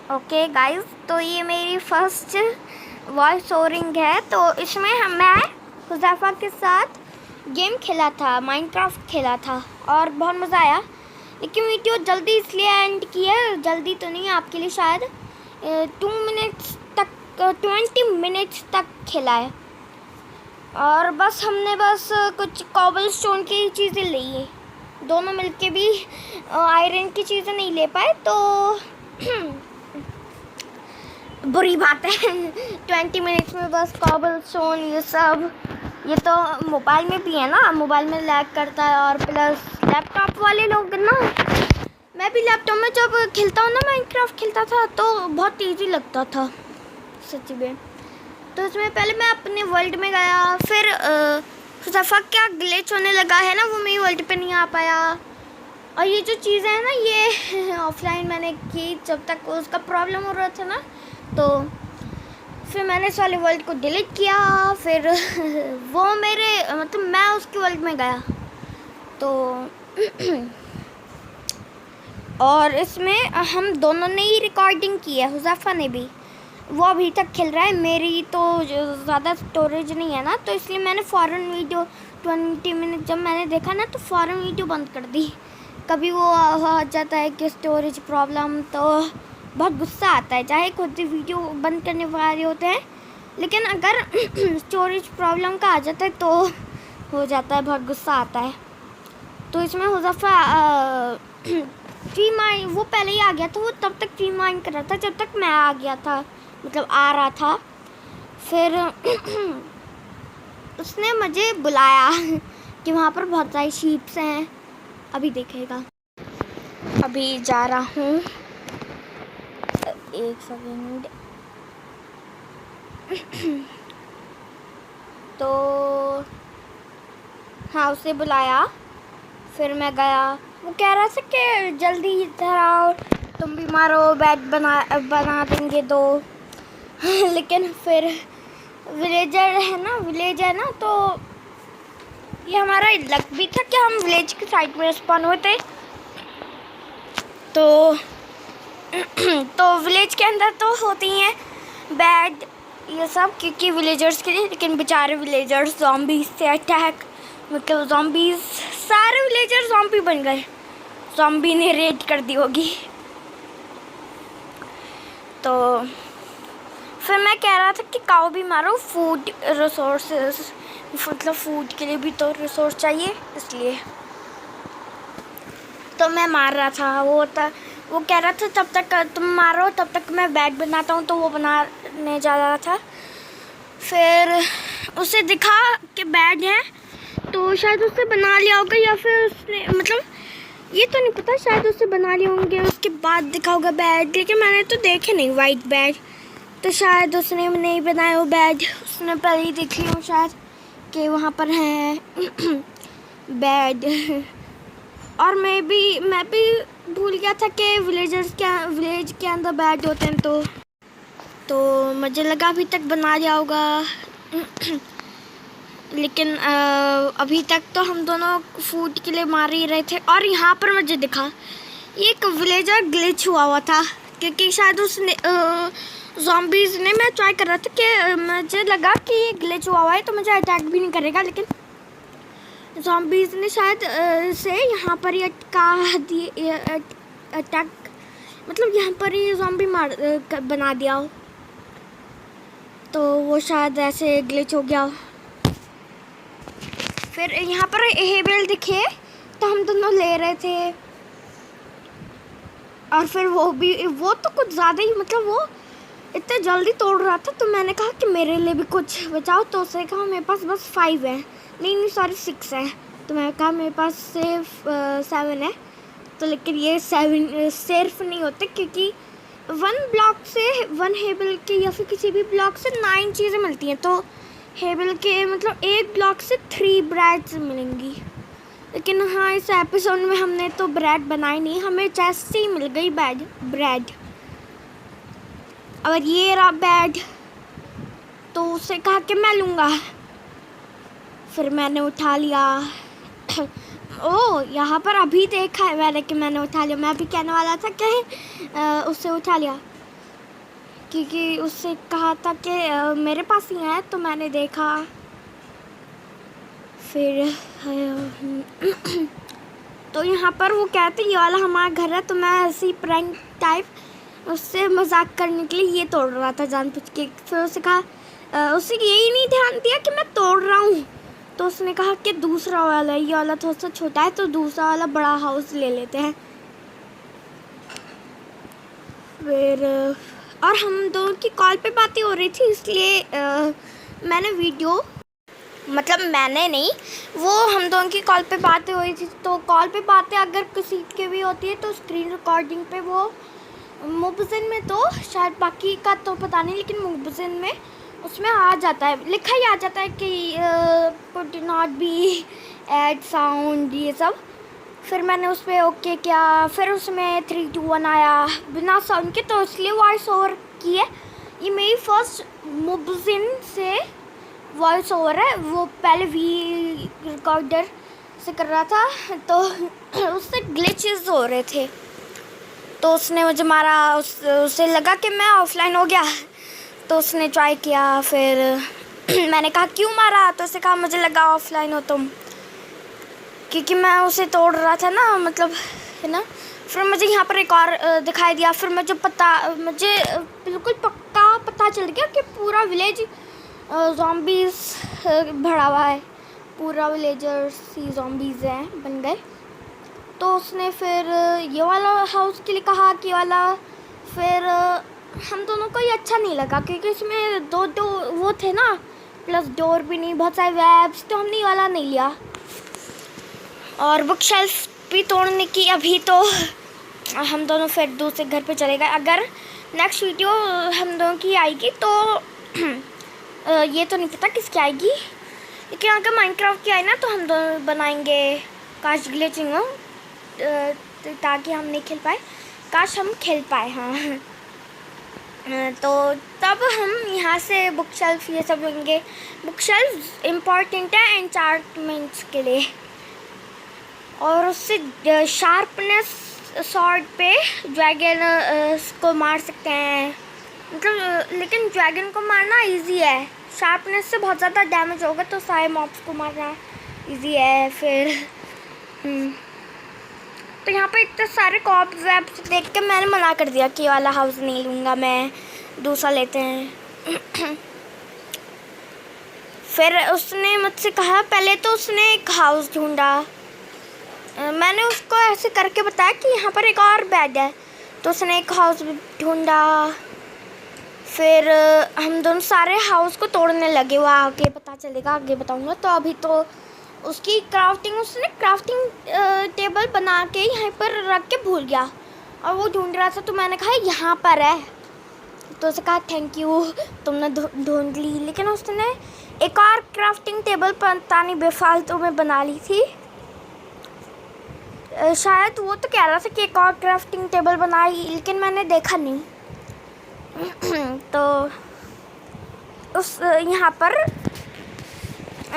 Okay guys, तो ये मेरी फर्स्ट वॉइस ओवरिंग है। तो इसमें मैं हुज़ैफ़ा के साथ गेम खेला था, माइनक्राफ्ट खेला था और बहुत मज़ा आया। लेकिन वीडियो जल्दी इसलिए एंड की है, जल्दी तो नहीं आपके लिए, शायद 20 मिनट्स तक खेला है। और बस हमने कुछ कॉबल स्टोन की चीज़ें ली है, दोनों मिलके भी आयरन की चीज़ें नहीं ले पाए, तो बुरी बात है। 20 मिनट्स में बस कॉबल स्टोन ये सब। ये तो मोबाइल में भी है ना, मोबाइल में लैग करता है। और प्लस लैपटॉप वाले लोग ना, मैं भी लैपटॉप में जब खेलता हूँ ना, माइनक्राफ्ट खेलता था तो बहुत इजी लगता था सच्ची में। तो इसमें पहले मैं अपने वर्ल्ड में गया, फिर हुज़ैफ़ा क्या ग्लिच होने लगा है ना, वो मेरी वर्ल्ड पे नहीं आ पाया। और ये जो चीज़ें हैं ना, ये ऑफलाइन मैंने की जब तक उसका प्रॉब्लम हो रहा था ना, तो फिर मैंने इस वाले वर्ल्ड को डिलीट किया। फिर वो मेरे मतलब मैं उसके वर्ल्ड में गया तो और इसमें हम दोनों ने ही रिकॉर्डिंग की है, हुज़ैफ़ा ने भी। वो अभी तक खेल रहा है। मेरी तो ज़्यादा स्टोरेज नहीं है ना, तो इसलिए मैंने फ़ौरन वीडियो 20 मिनट जब मैंने देखा ना, तो फ़ौरन वीडियो बंद कर दी। कभी वो आ जाता है कि स्टोरेज प्रॉब्लम, तो बहुत गुस्सा आता है। चाहे खुद भी वीडियो बंद करने वाले होते हैं, लेकिन अगर स्टोरेज प्रॉब्लम का आ जाता है तो हो जाता है, बहुत गुस्सा आता है। तो इसमें हुज़ैफ़ा फ्री माइंड, वो पहले ही आ गया था, वो तब तक फ्री माइंड कर रहा था जब तक मैं आ गया था, मतलब आ रहा था। फिर उसने मुझे बुलाया कि वहाँ पर बहुत सारी शीप्स हैं, अभी देखेगा। अभी जा रहा हूँ, 1 सेकंड। तो हाँ, उसे बुलाया, फिर मैं गया। वो कह रहा था कि जल्दी इधर आओ, तुम भी मारो, बेड बना देंगे दो। लेकिन फिर विलेजर है ना, तो ये हमारा लक भी था कि हम विलेज के साइड में स्पॉन होते। तो विलेज के अंदर तो होती हैं बेड ये सब, क्योंकि विलेजर्स के लिए। लेकिन बेचारे विलेजर्स ज़ॉम्बीज़ से अटैक, मतलब ज़ॉम्बीज़, सारे विलेजर ज़ॉम्बी बन गए। ज़ॉम्बी ने रेड कर दी होगी। तो फिर मैं कह रहा था कि काऊ भी मारो, फूड रिसोर्सेज, मतलब फूड के लिए भी तो रिसोर्स चाहिए, इसलिए तो मैं मार रहा था। वो कह रहा था तब तक तुम मारो, तब तक मैं बेड बनाता हूँ, तो वो बनाने जा रहा था। फिर उसे दिखा कि बेड है, तो शायद उससे बना लिया होगा, या फिर उसने, मतलब ये तो नहीं पता, शायद उससे बना लिए होंगे, उसके बाद दिखा होगा बेड। लेकिन मैंने तो देखे नहीं वाइट बेड, तो शायद उसने नहीं बनाया वो बेड, उसने पहले ही देख लिया शायद कि वहाँ पर है बेड। और मैं भी भूल गया था कि विलेज के अंदर बेड होते हैं, तो मुझे लगा अभी तक बना लिया होगा। लेकिन अभी तक तो हम दोनों फूड के लिए मार ही रहे थे। और यहाँ पर मुझे दिखा एक विलेजर ग्लिच हुआ था, क्योंकि शायद उसने ज़ॉम्बीज़ ने, मैं ट्राई कर रहा था कि मुझे लगा कि ये ग्लिच हुआ है तो मुझे अटैक भी नहीं करेगा, लेकिन ज़ॉम्बीज़ ने शायद से यहाँ पर ही अटका दिए, अटैक, मतलब यहाँ पर ही ज़ॉम्बी बना दिया हो, तो वो शायद ऐसे ग्लिच हो गया। फिर यहाँ पर हेबल दिखे, तो हम दोनों ले रहे थे। और फिर वो तो कुछ ज़्यादा ही, मतलब वो इतने जल्दी तोड़ रहा था, तो मैंने कहा कि मेरे लिए भी कुछ बचाओ। तो उसने कहा मेरे पास बस 5 है, नहीं सॉरी 6 है। तो मैंने कहा मेरे पास सिर्फ 7 है। तो लेकिन ये 7 सिर्फ नहीं होते, क्योंकि 1 ब्लॉक से 1 हेबल के या फिर किसी भी ब्लॉक से 9 चीज़ें मिलती हैं। तो हेबल के मतलब 1 ब्लॉक से 3 ब्रेड्स मिलेंगी। लेकिन हाँ, इस एपिसोड में हमने तो ब्रेड बनाई नहीं, हमें चेस्ट से ही मिल गई ब्रेड। और ये रहा बेड, तो उसे कहा कि मैं लूँगा, फिर मैंने उठा लिया। ओह, यहाँ पर अभी देखा है मैंने कि मैंने उठा लिया। मैं भी कहने वाला था कि उससे उठा लिया। क्योंकि उससे कहा था कि मेरे पास ही है, तो मैंने देखा। फिर तो यहाँ पर वो कहते ये वाला हमारा घर है, तो मैं ऐसे ही प्रैंक टाइप उससे मजाक करने के लिए ये तोड़ रहा था जानबूझ के। फिर उसने कहा उसने यही नहीं ध्यान दिया कि मैं तोड़ रहा हूँ, तो उसने कहा कि दूसरा वाला, ये वाला थोड़ा सा छोटा है, तो दूसरा वाला बड़ा हाउस ले लेते हैं। फिर और हम दोनों की कॉल पे बातें हो रही थी, इसलिए मैंने वीडियो, मतलब मैंने नहीं, वो हम दोनों की कॉल पे बातें हो रही थी। तो कॉल पे बातें अगर किसी की भी होती है तो स्क्रीन रिकॉर्डिंग पे वो मुबजिन में, तो शायद बाकी का तो पता नहीं, लेकिन मुबजिन में उसमें आ जाता है, लिखा ही आ जाता है कि could not be add sound, ये सब। फिर मैंने उस पर ओके किया, फिर उसमें 3 2 1 आया बिना साउंड के, तो इसलिए वॉइस ओवर की है। ये मेरी फर्स्ट मुबजिन से वॉइस ओवर है। वो पहले वी रिकॉर्डर से कर रहा था, तो उससे ग्लिचेस हो रहे थे, तो उसने मुझे मारा। उसे लगा कि मैं ऑफलाइन हो गया, तो उसने ट्राई किया। फिर मैंने कहा क्यों मारा, तो उसने कहा मुझे लगा ऑफलाइन हो तुम, क्योंकि मैं उसे तोड़ रहा था ना, मतलब है ना। फिर मुझे यहाँ पर एक और दिखाई दिया। फिर मुझे बिल्कुल पक्का पता चल गया कि पूरा विलेज ज़ॉम्बीज़ भरा हुआ है, पूरा विलेजर्स ही ज़ॉम्बीज़ हैं बन गए। तो उसने फिर ये वाला हाउस के लिए कहा कि वाला, फिर हम दोनों को ये अच्छा नहीं लगा, क्योंकि इसमें दो वो थे ना, प्लस डोर भी नहीं, बहुत सारे वेब्स, तो हमने ये वाला नहीं लिया। और बुक शेल्फ भी तोड़ने की अभी, तो हम दोनों फिर दूसरे घर पे चले गए। अगर नेक्स्ट वीडियो हम दोनों की आएगी तो ये तो नहीं पता किसकी आएगी, लेकिन अगर माइनक्राफ्ट की आई ना तो हम दोनों बनाएंगे। काश ग्लिचिंग हो, ताकि हम नहीं खेल पाए, काश हम खेल पाए। हाँ तो तब हम यहाँ से बुक शेल्फ ये सब लेंगे। बुक शेल्फ इम्पॉर्टेंट है एन्चार्टमेंट्स के लिए, और उससे शार्पनेस स्वॉर्ड पे ड्रैगन को मार सकते हैं, मतलब। लेकिन ड्रैगन को मारना इजी है, शार्पनेस से बहुत ज़्यादा डैमेज होगा, तो सारे मॉब्स को मारना इजी है। फिर तो यहाँ पे इतने सारे कॉप वेब्स देख के मैंने मना कर दिया कि वाला हाउस नहीं लूँगा, मैं दूसरा लेते हैं। फिर उसने मुझसे कहा, पहले तो उसने एक हाउस ढूंढा, मैंने उसको ऐसे करके बताया कि यहाँ पर एक और बेड है, तो उसने एक हाउस ढूंढा। फिर हम दोनों सारे हाउस को तोड़ने लगे, वो आगे पता चलेगा, आगे बताऊँगा। तो अभी तो उसकी उसने क्राफ्टिंग टेबल बना के यहीं पर रख के भूल गया, और वो ढूंढ रहा था, तो मैंने कहा यहाँ पर है, तो उसने कहा थैंक यू, तुमने ढूंढ ली। लेकिन उसने एक और क्राफ्टिंग टेबल पता नहीं बेफालतू में बना ली थी, शायद वो तो कह रहा था कि एक और क्राफ्टिंग टेबल बनाई, लेकिन मैंने देखा नहीं। तो उस यहाँ पर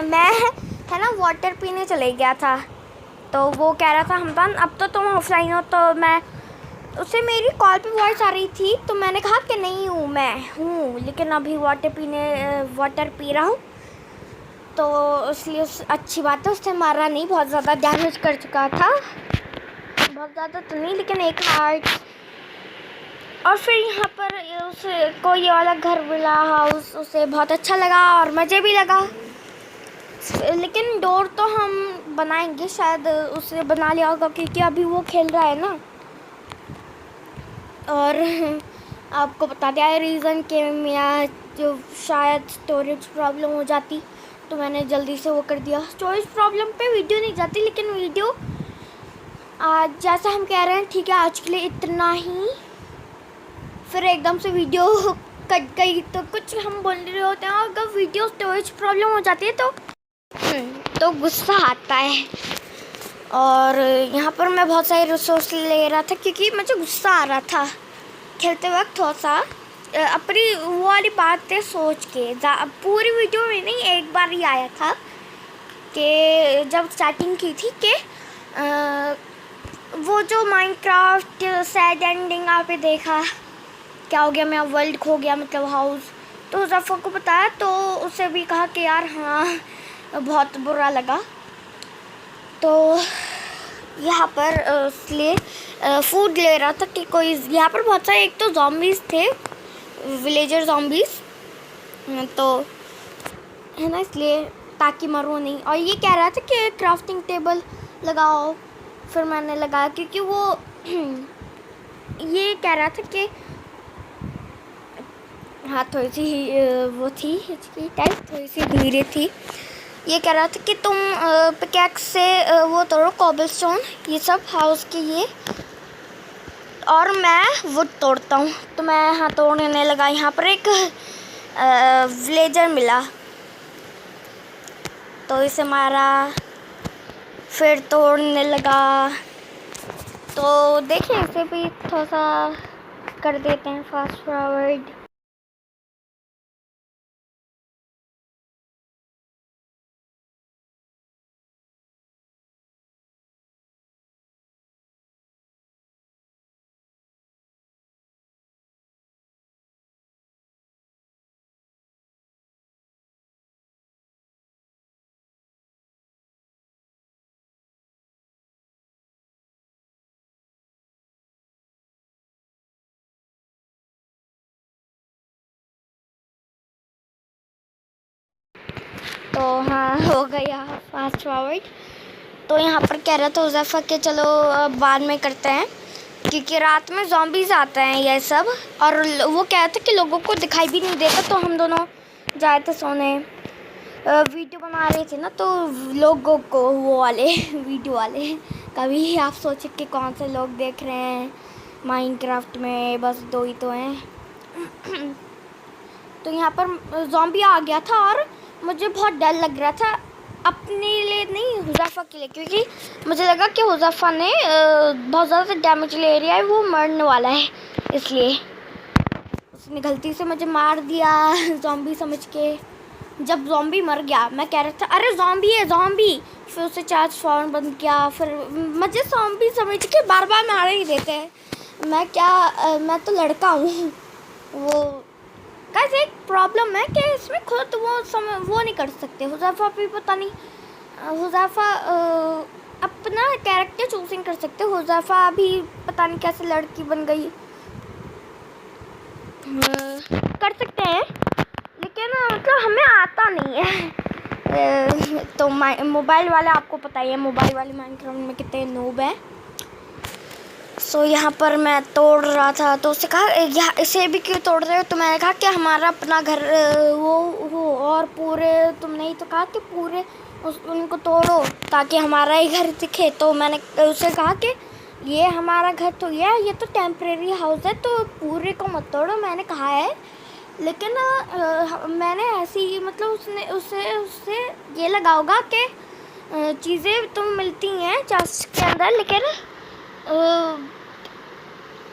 मैं है ना वाटर पीने चले गया था, तो वो कह रहा था हमदान अब तो तुम ऑफलाइन हो, तो मैं उसे मेरी कॉल पे वॉइस आ रही थी, तो मैंने कहा कि नहीं हूँ, मैं हूँ, लेकिन अभी वाटर पी रहा हूँ। तो इसलिए अच्छी बात है, उससे मारा नहीं, बहुत ज़्यादा डैमेज कर चुका था, बहुत ज़्यादा तो नहीं, लेकिन एक हार्ट। और फिर यहाँ पर उसको ये वाला घर मिला, हाउस, उसे बहुत अच्छा लगा और मज़े भी लगा। लेकिन डोर तो हम बनाएंगे, शायद उसने बना लिया होगा, क्योंकि अभी वो खेल रहा है ना। और आपको बता दिया रीज़न कि मेरा जो शायद स्टोरेज प्रॉब्लम हो जाती, तो मैंने जल्दी से वो कर दिया। स्टोरेज प्रॉब्लम पे वीडियो नहीं जाती, लेकिन वीडियो आज जैसा हम कह रहे हैं, ठीक है आज के लिए इतना ही। फिर एकदम से वीडियो कट गई, तो कुछ हम बोल रहे होते हैं, अगर वीडियो स्टोरेज प्रॉब्लम हो जाती है तो गुस्सा आता है। और यहाँ पर मैं बहुत सारे रिसोर्स ले रहा था, क्योंकि मुझे गुस्सा आ रहा था खेलते वक्त, थोड़ा सा अपनी वो वाली बातें सोच के। पूरी वीडियो में नहीं, एक बार ही आया था कि जब स्टार्टिंग की थी कि वो जो माइनक्राफ्ट सैड एंडिंग आपने देखा, क्या हो गया, मेरा वर्ल्ड खो गया, मतलब हाउस। तो हुज़ैफ़ा को बताया तो उसे भी कहा कि यार हाँ बहुत बुरा लगा। तो यहाँ पर इसलिए फूड ले रहा था कि कोई यहाँ पर बहुत सारे, एक तो ज़ॉम्बीज़ थे, विलेजर ज़ॉम्बीज़, तो है ना, इसलिए ताकि मरो नहीं। और ये कह रहा था कि क्राफ्टिंग टेबल लगाओ, फिर मैंने लगाया क्योंकि वो ये कह रहा था कि हाँ थोड़ी सी वो थी इसकी टाइप, थोड़ी सी धीरे थी। ये कह रहा था कि तुम पिकैक्स से वो तोड़ो, कॉबलस्टोन ये सब हाउस के ये, और मैं वुड तोड़ता हूँ। तो मैं हाँ तोड़ने लगा। यहाँ पर एक विलेजर मिला तो इसे मारा, फिर तोड़ने लगा। तो देखिए इसे भी थोड़ा सा कर देते हैं फास्ट फॉरवर्ड। तो हाँ हो गया फास्ट फॉरवर्ड। तो यहाँ पर कह रहा था हुज़ैफ़ा के चलो बाद में करते हैं क्योंकि रात में ज़ॉम्बीज़ आते हैं ये सब, और वो कह रहा था कि लोगों को दिखाई भी नहीं देता। तो हम दोनों जाए थे सोने, वीडियो बना रहे थे ना, तो लोगों को वो वाले वीडियो वाले, कभी आप सोचे कि कौन से लोग देख रहे हैं माइनक्राफ्ट में, बस 2 ही तो हैं। तो यहाँ पर ज़ॉम्बी आ गया था और मुझे बहुत डर लग रहा था, अपने लिए नहीं हुज़ैफ़ा के लिए, क्योंकि मुझे लगा कि हुज़ैफ़ा ने बहुत ज़्यादा डैमेज ले लिया है, वो मरने वाला है, इसलिए उसने गलती से मुझे मार दिया ज़ॉम्बी समझ के। जब ज़ॉम्बी मर गया मैं कह रहा था अरे ज़ॉम्बी है ज़ॉम्बी, फिर उसे चार्ज फॉर्म बंद किया, फिर मुझे ज़ॉम्बी समझ के बार बार मार ही देते हैं। मैं क्या मैं तो लड़का हूँ। वो कैसे एक प्रॉब्लम है कि इसमें खुद वो नहीं कर सकते। हुज़ैफ़ा भी पता नहीं, हुज़ैफ़ा अपना कैरेक्टर चूजिंग कर सकते। हुज़ैफ़ा भी पता नहीं कैसे लड़की बन गई, कर सकते हैं लेकिन मतलब हमें आता नहीं है। तो मोबाइल वाले आपको पता ही है, मोबाइल वाले माइनक्राफ्ट में कितने नूब हैं। सो यहाँ पर मैं तोड़ रहा था तो उससे कहा यहाँ इसे भी क्यों तोड़ रहे हो। तो मैंने कहा कि हमारा अपना घर वो और पूरे, तुमने ही तो कहा कि पूरे उनको तोड़ो ताकि हमारा ही घर दिखे। तो मैंने उससे कहा कि ये हमारा घर तो ये तो टेम्परेरी हाउस है, तो पूरे को मत तोड़ो, मैंने कहा है। लेकिन मैंने ऐसी मतलब उससे ये लगा होगा कि चीज़ें तो मिलती हैं चेस्ट के अंदर, लेकिन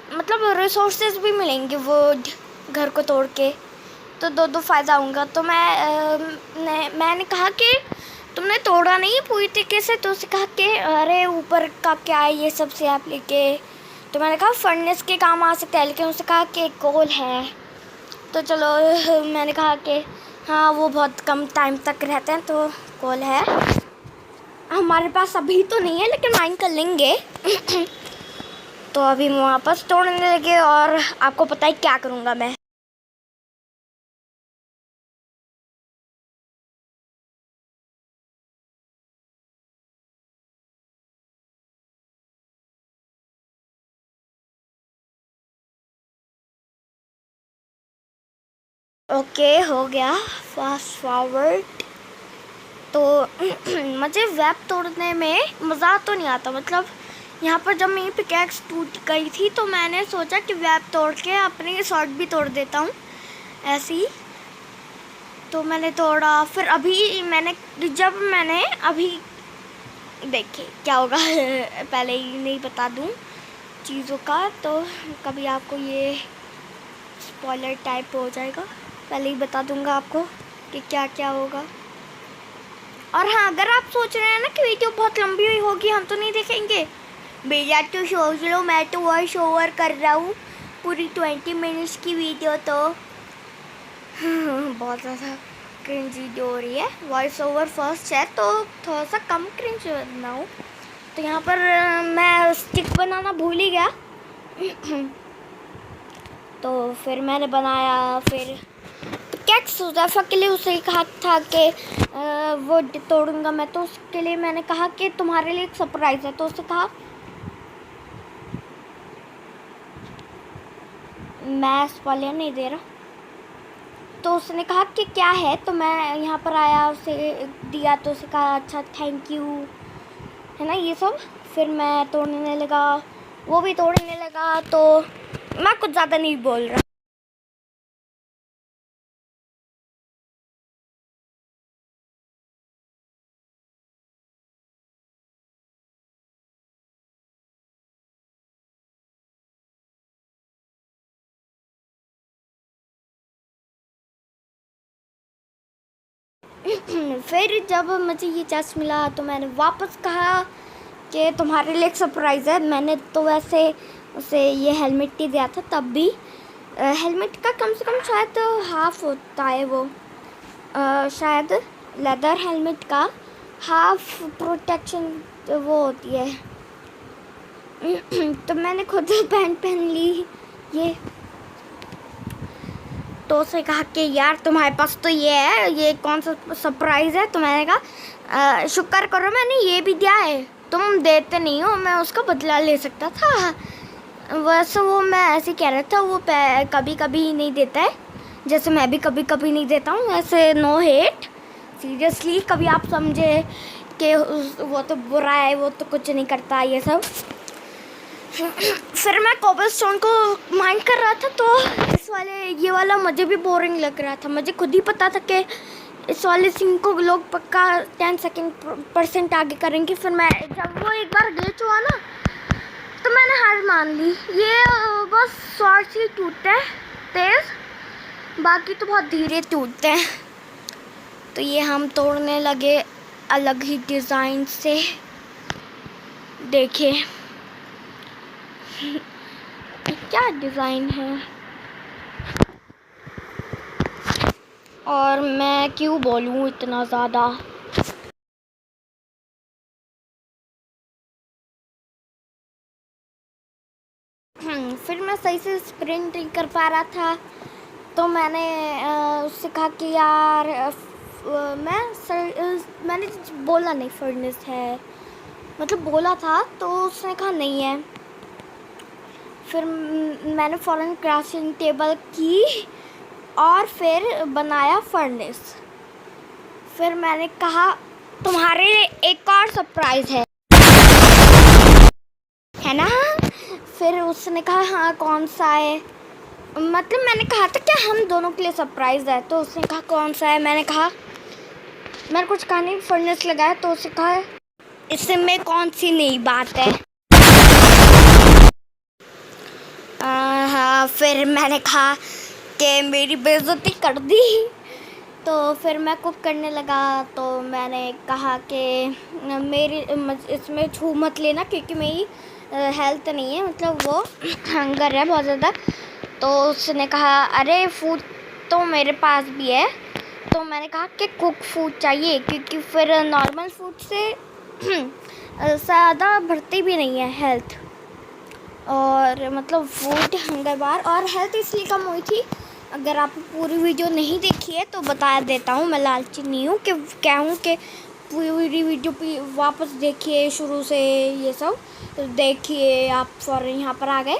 मतलब रिसोर्सेज भी मिलेंगे वो घर को तोड़ के, तो दो फ़ायदा होगा। तो मैंने कहा कि तुमने तोड़ा नहीं पूरी तरीके से। तो उसने कहा कि अरे ऊपर का क्या है ये सब से आप लेके। तो मैंने कहा फर्नेस के काम आ सकते हैं, लेकिन उसने कहा कि कोल है। तो चलो मैंने कहा कि हाँ वो बहुत कम टाइम तक रहते हैं, तो कोल है हमारे पास अभी तो नहीं है, लेकिन माइन कर लेंगे। तो अभी मैं वापस तोड़ने लगे और आपको पता है क्या करूँगा मैं। ओके हो गया फास्ट फॉरवर्ड। तो मुझे वेब तोड़ने में मज़ा तो नहीं आता, मतलब यहाँ पर जब मेरी पिकैक्स टूट गई थी तो मैंने सोचा कि वेब तोड़ के अपनी शॉर्ट भी तोड़ देता हूँ ऐसे ही। तो मैंने तोड़ा, फिर अभी मैंने अभी देखिए क्या होगा पहले ही नहीं बता दूँ चीज़ों का, तो कभी आपको ये स्पॉइलर टाइप हो जाएगा। पहले ही बता दूँगा आपको कि क्या क्या होगा। और हाँ अगर आप सोच रहे हैं ना कि वीडियो बहुत लंबी हुई होगी, हम तो नहीं देखेंगे, भैया तो सोच लो, मैं तो वॉइस ओवर कर रहा हूँ, पूरी 20 मिनट्स की वीडियो तो बहुत ज़्यादा क्रिंज वीडियो हो रही है। वॉइस ओवर फर्स्ट है तो थोड़ा सा कम क्रिंज बनाऊँ। तो यहाँ पर मैं स्टिक बनाना भूल ही गया तो फिर मैंने बनाया। फिर कैक्स हुज़ैफा के लिए उसे कहा था कि वो तोड़ूंगा मैं, तो उसके लिए मैंने कहा कि तुम्हारे लिए एक सरप्राइज़ है। तो उसे कहा मैं स्पॉइलर नहीं दे रहा। तो उसने कहा कि क्या है, तो मैं यहाँ पर आया, उसे दिया, तो उसे कहा अच्छा थैंक यू, है ना ये सब। फिर मैं तोड़ने लगा, वो भी तोड़ने लगा, तो मैं कुछ ज़्यादा नहीं बोल रहा। फिर जब मुझे ये चेस्ट मिला तो मैंने वापस कहा कि तुम्हारे लिए एक सरप्राइज़ है। मैंने तो वैसे उसे ये हेलमेट ही दिया था, तब भी हेलमेट का कम से कम शायद हाफ होता है वो, शायद लेदर हेलमेट का हाफ प्रोटेक्शन वो होती है। तो मैंने खुद पैंट पहन ली ये। तो उसने कहा कि यार तुम्हारे पास तो ये है, ये कौन सा सरप्राइज़ है। तो मैंने कहा शुक्र करो मैंने ये भी दिया है, तुम देते नहीं हो, मैं उसका बदला ले सकता था। वैसे वो मैं ऐसे कह रहा था, वो कभी कभी नहीं देता है, जैसे मैं भी कभी कभी नहीं देता हूँ। वैसे नो हेट, सीरियसली कभी आप समझे कि वो तो बुरा है, वो तो कुछ नहीं करता ये सब। फिर मैं कोबलस्टोन को माइंड कर रहा था, तो ये वाला मुझे भी बोरिंग लग रहा था। मुझे खुद ही पता था कि इस वाले सीन को लोग पक्का 10% आगे करेंगे। फिर मैं जब वो एक बार ग्लिच हुआ ना, तो मैंने हार मान ली। ये बस शॉर्ट ही टूटते हैं तेज़, बाकी तो बहुत धीरे टूटते हैं। तो ये हम तोड़ने लगे अलग ही डिज़ाइन से, देखिए क्या डिज़ाइन है। और मैं क्यों बोलूँ इतना ज़्यादा। फिर मैं सही से स्प्रिंट नहीं कर पा रहा था, तो मैंने उससे कहा कि यार मैंने बोला नहीं फर्नेस है, मतलब बोला था, तो उसने कहा नहीं है। फिर मैंने फ़ौरन क्राफ्टिंग टेबल की और फिर बनाया फर्नेस। फिर मैंने कहा तुम्हारे लिए एक और सरप्राइज़ है ना। फिर उसने कहा हाँ कौन सा है, मतलब मैंने कहा था कि हम दोनों के लिए सरप्राइज़ है। तो उसने कहा कौन सा है। मैंने कहा मैंने कुछ कहा नहीं, फर्नेस लगाया। तो उसने कहा इसमें कौन सी नई बात है। हाँ, फिर मैंने कहा कि मेरी बेइज्जती कर दी। तो फिर मैं कुक करने लगा। तो मैंने कहा कि मेरी इसमें छू मत लेना, क्योंकि मेरी हेल्थ नहीं है, मतलब वो हंगर है बहुत ज़्यादा। तो उसने कहा अरे फूड तो मेरे पास भी है। तो मैंने कहा कि कुक फूड चाहिए, क्योंकि फिर नॉर्मल फूड से ज़्यादा बढ़ती भी नहीं है हेल्थ, और मतलब फूड हंगर बार और हेल्थ इसलिए कम हुई थी। अगर आप पूरी वीडियो नहीं देखी है तो बता देता हूँ, मैं लालची नहीं हूँ कि कहूँ कि पूरी वीडियो पे वापस देखिए शुरू से, ये सब तो देखिए आप फौरन यहाँ पर आ गए।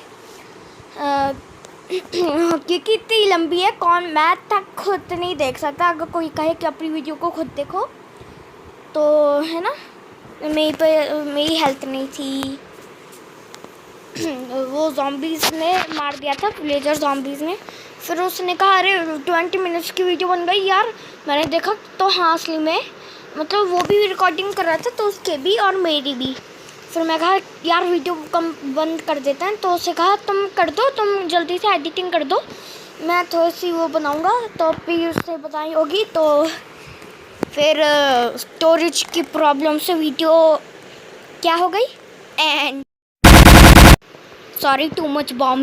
क्योंकि इतनी लंबी है, कौन मैं तक खुद नहीं देख सकता। अगर कोई कहे कि अपनी वीडियो को खुद देखो तो, है ना। मेरी हेल्थ नहीं थी। वो ज़ॉम्बीज़ ने मार दिया था, विलेजर ज़ॉम्बीज़ ने। फिर उसने कहा अरे 20 मिनट्स की वीडियो बन गई यार। मैंने देखा तो हाँ असली में, मतलब वो भी रिकॉर्डिंग कर रहा था, तो उसके भी और मेरी भी। फिर मैं कहा यार वीडियो कम बंद कर देते हैं। तो उसे कहा तुम कर दो, तुम जल्दी से एडिटिंग कर दो, मैं थोड़ी सी वो बनाऊँगा। तो फिर उससे बताई होगी। तो फिर स्टोरेज की प्रॉब्लम से वीडियो क्या हो गई, and sorry too much bomb.